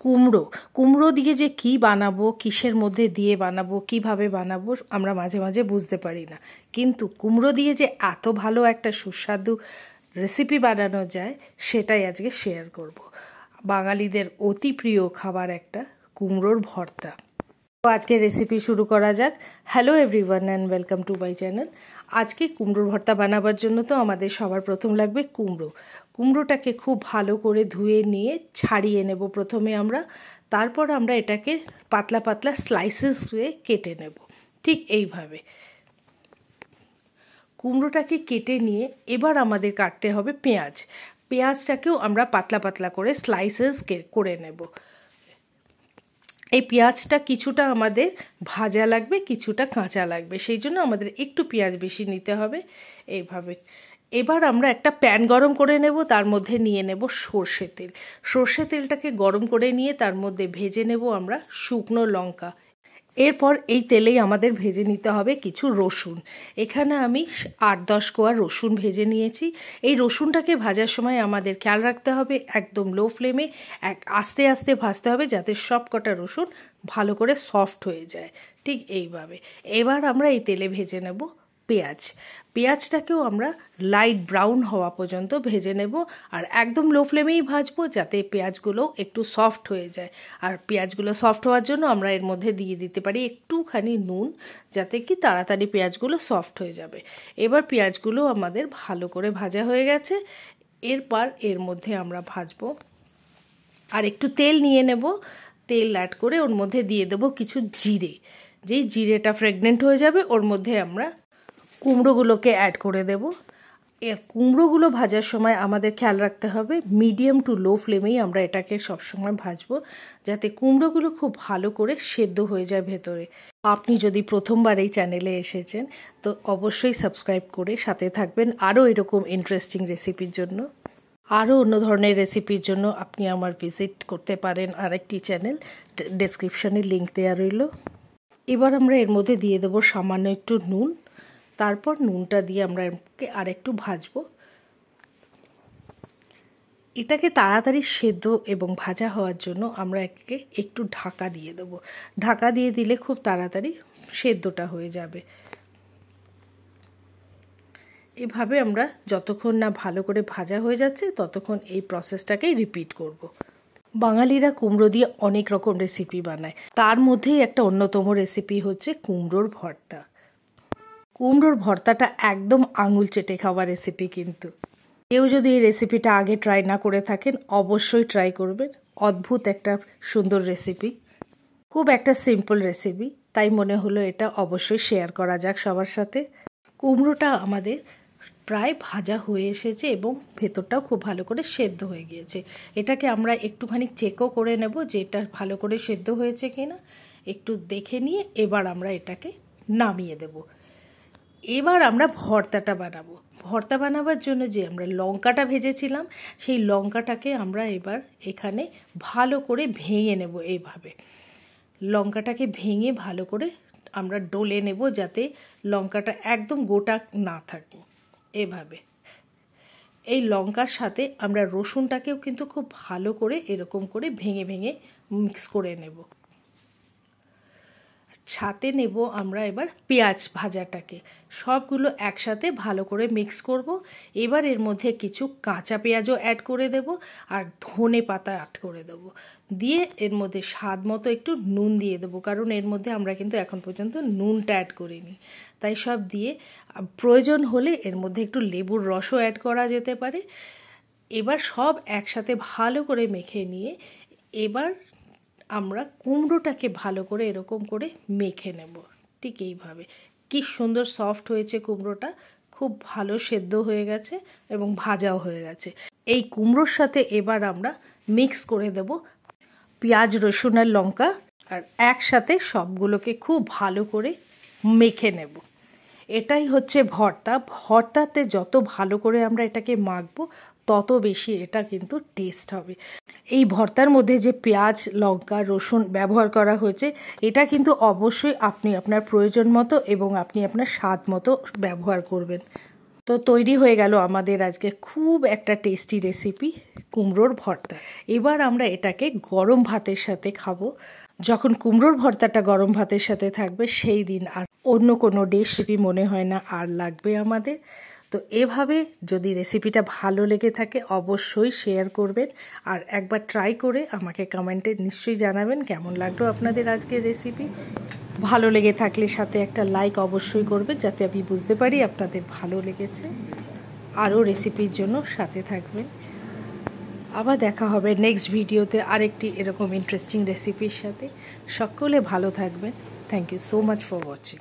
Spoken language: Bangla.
কুমড়ো কুমড়ো দিয়ে যে কি বানাবো, কিসের মধ্যে দিয়ে বানাবো, কিভাবে বানাবো আমরা মাঝে মাঝে বুঝতে পারি না। কিন্তু কুমড়ো দিয়ে যে এত ভালো একটা সুস্বাদু রেসিপি বানানো যায় সেটাই আজকে শেয়ার করব। বাঙালিদের অতি প্রিয় খাবার একটা কুমড়োর ভর্তা। তো আজকে রেসিপি শুরু করা যাক। Hello everyone and welcome to my channel. আজকে কুমড়োর ভর্তা বানাবার জন্য তো আমাদের সবার প্রথম লাগবে কুমড়োটাকে খুব ভালো করে ধুয়ে নিয়ে ছাড়িয়ে নেব প্রথমে আমরা। তারপর আমরা এটাকে পাতলা পাতলা স্লাইসেস দিয়ে কেটে নেব, ঠিক এইভাবে। কুমড়োটাকে কেটে নিয়ে এবার আমাদের কাটতে হবে পেঁয়াজটাকেও আমরা পাতলা পাতলা করে স্লাইসেস করে নেব। এই পেঁয়াজটা কিছুটা আমাদের ভাজা লাগবে, কিছুটা কাঁচা লাগবে, সেই জন্য আমাদের একটু পেঁয়াজ বেশি নিতে হবে। এইভাবে এবার আমরা একটা প্যান গরম করে নেব, তার মধ্যে নিয়ে নেব সর্ষে তেলটাকে গরম করে নিয়ে তার মধ্যে ভেজে নেব আমরা শুকনো লঙ্কা। এরপর এই তেলেই আমাদের ভেজে নিতে হবে কিছু রসুন। এখানে আমি 8-10 কোয়া রসুন ভেজে নিয়েছি। এই রসুনটাকে ভাজার সময় আমাদের খেয়াল রাখতে হবে একদম লো ফ্লেমে আস্তে আস্তে ভাজতে হবে, যাতে সব কটা রসুন ভালো করে সফট হয়ে যায়, ঠিক এইভাবে। এবার আমরা এই তেলে ভেজে নেব পেঁয়াজটাকেও আমরা লাইট ব্রাউন হওয়া পর্যন্ত ভেজে নেব, আর একদম লো ফ্লেমেই ভাজবো যাতে পেঁয়াজগুলো একটু সফট হয়ে যায়। আর পেঁয়াজগুলো সফট হওয়ার জন্য আমরা এর মধ্যে দিয়ে দিতে পারি একটুখানি নুন, যাতে কি তাড়াতাড়ি পেঁয়াজগুলো সফট হয়ে যাবে। এবার পেঁয়াজগুলো আমাদের ভালো করে ভাজা হয়ে গেছে। এরপর এর মধ্যে আমরা ভাজবো আর একটু তেল নিয়ে নেব। তেল অ্যাড করে ওর মধ্যে দিয়ে দেবো কিছু জিরে। যেই জিরেটা ফ্রেগনেন্ট হয়ে যাবে ওর মধ্যে আমরা কুমড়োগুলোকে অ্যাড করে দেব। এর কুমড়োগুলো ভাজার সময় আমাদের খেয়াল রাখতে হবে মিডিয়াম টু লো ফ্লেমেই আমরা এটাকে সবসময় ভাজবো, যাতে কুমড়োগুলো খুব ভালো করে সেদ্ধ হয়ে যায় ভেতরে। আপনি যদি প্রথমবার এই চ্যানেলে এসেছেন তো অবশ্যই সাবস্ক্রাইব করে সাথে থাকবেন আরও এরকম ইন্টারেস্টিং রেসিপির জন্য। আরও অন্য ধরনের রেসিপির জন্য আপনি আমার ভিজিট করতে পারেন আরেকটি চ্যানেল, ডেসক্রিপশনে লিঙ্ক দেওয়া রইল। এবার আমরা এর মধ্যে দিয়ে দেবো সামান্য একটু নুন। তারপর নুনটা দিয়ে আমরা এটাকে আর একটু ভাজবো। এটাকে তাড়াতাড়ি সেদ্ধ এবং ভাজা হওয়ার জন্য আমরা একে একটু ঢাকা দিয়ে দেবো। ঢাকা দিয়ে দিলে খুব তাড়াতাড়ি সেদ্ধটা হয়ে যাবে। এভাবে আমরা যতক্ষণ না ভালো করে ভাজা হয়ে যাচ্ছে ততক্ষণ এই প্রসেসটাকেই রিপিট করব। বাঙালিরা কুমড়ো দিয়ে অনেক রকম রেসিপি বানায়, তার মধ্যেই একটা অন্যতম রেসিপি হচ্ছে কুমড়োর ভর্তা। কুমড়োর ভর্তাটা একদম আঙুল চেটে খাওয়া রেসিপি, কিন্তু কেউ যদি এই রেসিপিটা আগে ট্রাই না করে থাকেন অবশ্যই ট্রাই করবেন। অদ্ভুত একটা সুন্দর রেসিপি, খুব একটা সিম্পল রেসিপি, তাই মনে হলো এটা অবশ্যই শেয়ার করা যাক সবার সাথে। কুমড়োটা আমাদের প্রায় ভাজা হয়ে এসেছে এবং ভেতরটাও খুব ভালো করে সেদ্ধ হয়ে গিয়েছে। এটাকে আমরা একটুখানি চেকও করে নেব যে এটা ভালো করে সেদ্ধ হয়েছে কিনা, একটু দেখে নিয়ে এবার আমরা এটাকে নামিয়ে দেব। এবার আমরা ভর্তা বানাবার জন্য যে আমরা লঙ্কাটা ভেজেছিলাম সেই লঙ্কাটাকে আমরা এবার এখানে ভালো করে ভেঙে নেব। এইভাবে লঙ্কাটাকে ভেঙে ভালো করে আমরা ডলে নেব, যাতে লঙ্কাটা একদম গোটা না থাকে। এভাবে এই লঙ্কার সাথে আমরা রসুনটাকেও কিন্তু খুব ভালো করে এরকম করে ভেঙে ভেঙে মিক্স করে নেব। সাথে নেব আমরা এবার পেঁয়াজ ভাজাটাকে, সবগুলো একসাথে ভালো করে মিক্স করব। এবার এর মধ্যে কিছু কাঁচা পেঁয়াজও অ্যাড করে দেব আর ধনে পাতা অ্যাড করে দেব। দিয়ে এর মধ্যে স্বাদ মতো একটু নুন দিয়ে দেবো, কারণ এর মধ্যে আমরা কিন্তু এখন পর্যন্ত নুনটা অ্যাড করিনি। তাই সব দিয়ে প্রয়োজন হলে এর মধ্যে একটু লেবুর রসও অ্যাড করা যেতে পারে। এবার সব একসাথে ভালো করে মেখে নিয়ে এবার আমরা কুমড়োটাকে ভালো করে এরকম করে মেখে নেব, ঠিক এইভাবে। কি সুন্দর সফট হয়েছে কুমড়োটা, খুব ভালো সেদ্ধ হয়ে গেছে এবং ভাজাও হয়ে গেছে। এই কুমড়োর সাথে এবার আমরা মিক্স করে দেব পেঁয়াজ, রসুন আর লঙ্কা, আর একসাথে সবগুলোকে খুব ভালো করে মেখে নেব। এটাই হচ্ছে ভর্তাতে যত ভালো করে আমরা এটাকে মাখবো তত বেশি এটা কিন্তু টেস্ট হবে। এই ভর্তার মধ্যে যে পেঁয়াজ, লঙ্কা, রসুন ব্যবহার করা হয়েছে এটা কিন্তু অবশ্যই আপনি আপনার প্রয়োজন মতো এবং আপনি আপনার স্বাদ মতো ব্যবহার করবেন। তো তৈরি হয়ে গেল আমাদের আজকে খুব একটা টেস্টি রেসিপি কুমড়োর ভর্তা। এবার আমরা এটাকে গরম ভাতের সাথে খাবো। যখন কুমড়োর ভর্তাটা গরম ভাতের সাথে থাকবে সেই দিন আর অন্য কোনো রেসিপি মনে হয় না আর লাগবে আমাদের। তো এভাবে যদি রেসিপিটা ভালো লেগে থাকে অবশ্যই শেয়ার করবেন, আর একবার ট্রাই করে আমাকে কমেন্টে নিশ্চয়ই জানাবেন কেমন লাগলো আপনাদের আজকের রেসিপি। ভালো লেগে থাকলে সাথে একটা লাইক অবশ্যই করবেন, যাতে আমি বুঝতে পারি আপনাদের ভালো লেগেছে। আরও রেসিপির জন্য সাথে থাকবেন। আবার দেখা হবে নেক্সট ভিডিওতে আরেকটি এরকম ইন্টারেস্টিং রেসিপির সাথে। সকলে ভালো থাকবেন। Thank you so much for watching.